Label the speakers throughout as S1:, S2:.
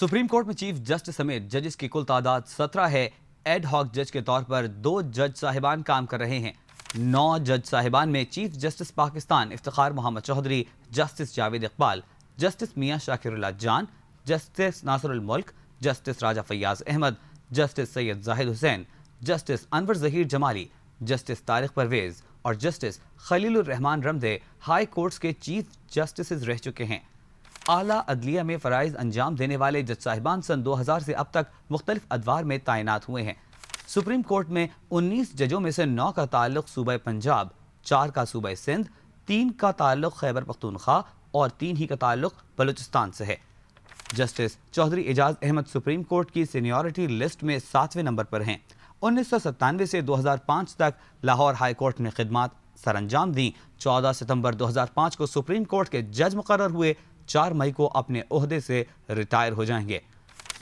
S1: Supreme court में chief justice समेत जजेस की कुल तादाद 17 है। एड हॉक जज के तौर पर 2 जज साहिबान काम कर रहे हैं। 9 जज साहिबान में chief justice Pakistan Iftikhar Mohammad Chaudhry, justice Javed Iqbal, justice Mian Shakirullah Jan, justice Nasirul Mulk, justice Raja Fayyaz Ahmed, justice Syed Zahid Hussain, justice Anwar Zaheer Jamali, justice Tariq Parvez और justice Khalilur Rahman Ramday high courts के चीफ जस्टिस रह चुके हैं। आला अदलिया में फ़राइज़ अंजाम देने वाले जज साहिबान सन 2000 से अब तक मुख्तलिफ अदवार में तैनात हुए हैं। सुप्रीम कोर्ट में 19 जजों में से 9 का ताल्लुक सूबा पंजाब, 4 का सूबा सिंध, 3 का ताल्लुक खैबर पख्तूनख्वा और 3 ही का ताल्लुक बलूचिस्तान से है। Justice Chaudhry Ejaz Ahmed supreme court की सीनियरिटी लिस्ट में 7वें नंबर पर हैं। 1997 से 2005 तक लाहौर हाई कोर्ट में खिदमात सरअंजाम दी। 14 सितंबर 2005 को सुप्रीम कोर्ट के जज मुकर्रर हुए। 4 मई को अपने ओहदे से रिटायर हो जाएंगे।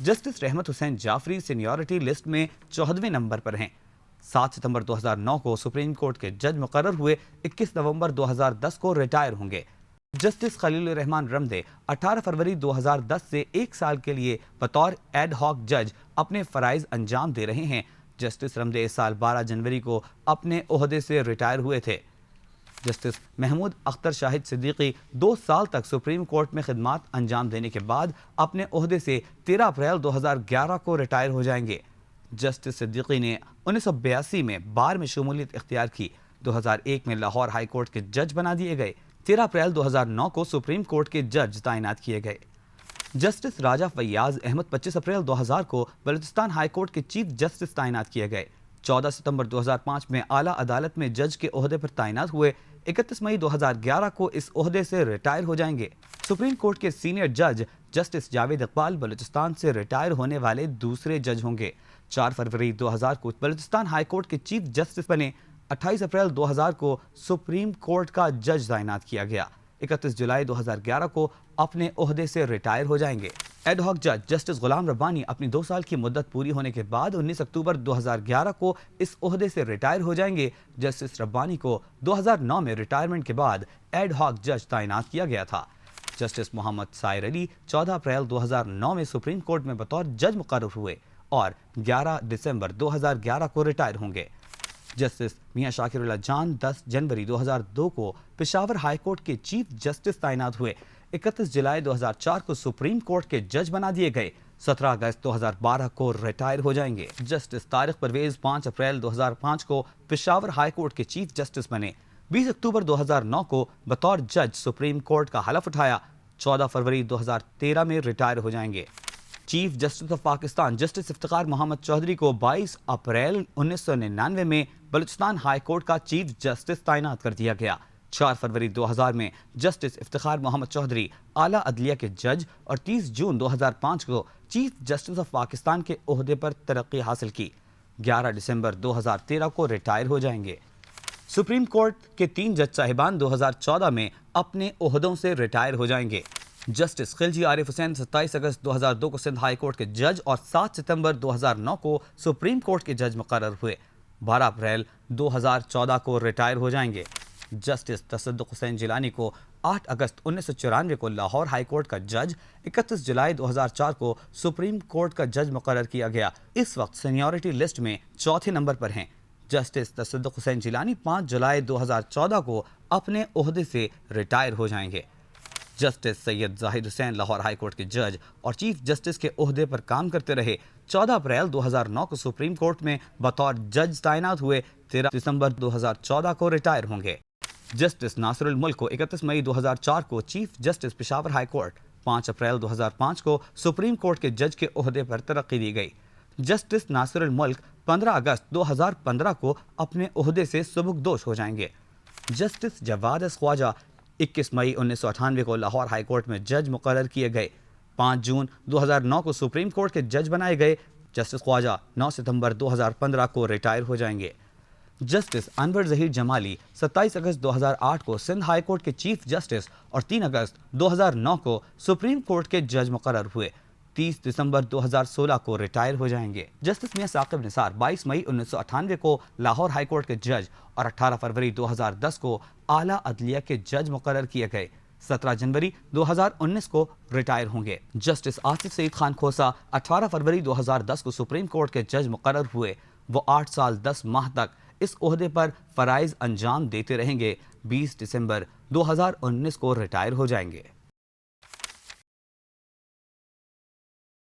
S1: जस्टिस रहमत हुसैन जाफरी सीनियरिटी लिस्ट में 14वें नंबर पर हैं। 7 सितंबर 2009 को सुप्रीम कोर्ट के जज मुकर्रर हुए। 21 नवंबर 2010 को रिटायर होंगे। जस्टिस खलीलुर रहमान रमदे 18 फरवरी 2010 से 1 साल के लिए बतौर एड हॉक जज अपने फ़राइज़ अंजाम दे रहे हैं। जस्टिस रमदे इस साल 12 जनवरी को अपने ओहदे से रिटायर हुए थे। जस्टिस महमूद अख्तर शाहिद सिद्दीकी 2 साल तक सुप्रीम कोर्ट में खिदमात अंजाम देने के बाद अपने ओहदे से 13 अप्रैल 2011 को रिटायर हो जाएंगे। जस्टिस सिद्दीकी ने 1982 में बार में शमूलियत इख्तियार की। 2001 में लाहौर हाई कोर्ट के जज बना दिए गए। 13 अप्रैल 2009 को सुप्रीम कोर्ट के जज तैनात किए गए। जस्टिस राजा फैयाज अहमद 25 अप्रैल 2000 को बलूचिस्तान हाई कोर्ट के चीफ जस्टिस तैनात किए गए। 14 सितंबर 2005 में आला अदालत में जज के ओहदे पर तैनात हुए। 31 मई 2011 को इस ओहदे से रिटायर हो जाएंगे। सुप्रीम कोर्ट के सीनियर जज जस्टिस जावेद इकबाल बलूचिस्तान से रिटायर होने वाले दूसरे जज होंगे। 4 फरवरी 2000 को बलूचिस्तान हाई कोर्ट के चीफ जस्टिस बने। 28 अप्रैल 2000 को सुप्रीम कोर्ट का जज तैनात किया गया। 31 जुलाई 2011 को अपने ओहदे से रिटायर हो जाएंगे। एड हॉक जज जस्टिस गुलाम रब्बानी अपनी 2 साल की मुद्दत पूरी होने के बाद 19 अक्टूबर 2011 को इस ओहदे से रिटायर हो जाएंगे। जस्टिस रब्बानी को 2009 में रिटायरमेंट के बाद एड हॉक जज तैनात किया गया था। जस्टिस मोहम्मद सायर अली 14 अप्रैल 2009 में सुप्रीम कोर्ट में बतौर जज मुकर्रर हुए और 11 दिसंबर 2011 को रिटायर होंगे। जस्टिस मियां शाकिरुल्लाह जान 10 जनवरी 2002 को पेशावर हाई कोर्ट के चीफ जस्टिस तैनात हुए। 31 जुलाई 2004 को सुप्रीम कोर्ट के जज बना दिए गए। 17 अगस्त 2012 को रिटायर हो जाएंगे। जस्टिस तारिक परवेज 5 अप्रैल 2005 को पेशावर हाई कोर्ट के चीफ जस्टिस बने। 20 अक्टूबर 2009 को बतौर जज सुप्रीम कोर्ट का हलफ उठाया। 14 फरवरी 2013 में रिटायर हो जाएंगे। Chief justice of Pakistan justice Iftikhar Mohammad Chaudhry को 22 अप्रैल 1999 में बलूचिस्तान हाई कोर्ट का चीफ जस्टिस तैनात कर दिया गया। 4 फरवरी 2000 में जस्टिस इफ्तिखार मोहम्मद चौधरी आला अदलिया के जज और 30 जून 2005 को चीफ जस्टिस ऑफ पाकिस्तान के ओहदे पर तरक्की हासिल की। 11 दिसंबर 2013 को रिटायर हो जाएंगे। सुप्रीम कोर्ट के 3 जज साहिबान 2014 में अपने ओहदों से रिटायर हो जाएंगे। जस्टिस खिलजी आरिफ हुसैन 27 अगस्त 2002 को सिंध हाई कोर्ट के जज और 7 सितंबर 2009 को सुप्रीम कोर्ट के जज मुकर्रर हुए। 12 अप्रैल 2014 को रिटायर हो जाएंगे। जस्टिस तसद्दुक़ हुसैन जिलानी को 8 अगस्त 1994 को लाहौर हाई कोर्ट का जज, 31 जुलाई 2004 को सुप्रीम कोर्ट का जज मुकर्रर किया गया। इस वक्त सीनियरिटी लिस्ट में 4थे नंबर पर हैं। जस्टिस तसद्दुक़ हुसैन जिलानी 5 जुलाई 2014 को अपने ओहदे से रिटायर हो जाएंगे। Justice Syed Zahid Hussain Lahore high court के जज और चीफ जस्टिस के ओहदे पर काम करते रहे। 14 अप्रैल 2009 को सुप्रीम कोर्ट में बतौर जज तैनात हुए। 13 दिसंबर 2014 को रिटायर होंगे। जस्टिस नासिरुल मुल्क को 31 मई 2004 को chief justice Peshawar high court, 5 अप्रैल 2005 को सुप्रीम कोर्ट के जज के ओहदे पर तरक्की दी गई। जस्टिस नासिरुल मुल्क 15 अगस्त 2015 को अपने ओहदे से सुबुकदोश हो जाएंगे। जस्टिस जवाद एस ख्वाजा 21 मई 1998 को लाहौर हाई कोर्ट में जज मुकर्रर किए गए। 5 जून 2009 को सुप्रीम कोर्ट के जज बनाए गए। जस्टिस ख्वाजा 9 सितंबर 2015 को रिटायर हो जाएंगे। जस्टिस अनवर जहीर जमाली 27 अगस्त 2008 को सिंध हाई कोर्ट के चीफ जस्टिस और 3 अगस्त 2009 को सुप्रीम कोर्ट के जज मुकर्रर हुए। 30 दिसंबर 2016 को रिटायर हो जाएंगे। जस्टिस मियां साकिब निसार 22 मई 1998 को लाहौर हाई कोर्ट के जज और 18 फरवरी 2010 को आला अदलिया के जज मुकर्रर किए गए। 17 जनवरी 2019 को रिटायर होंगे। जस्टिस आसिफ सईद खान खोसा 18 फरवरी 2010 को सुप्रीम कोर्ट के जज मुकर्रर हुए। वो 8 साल 10 माह तक इस ओहदे पर फराइज अंजाम देते रहेंगे। 20 दिसंबर 2019 को रिटायर हो जाएंगे।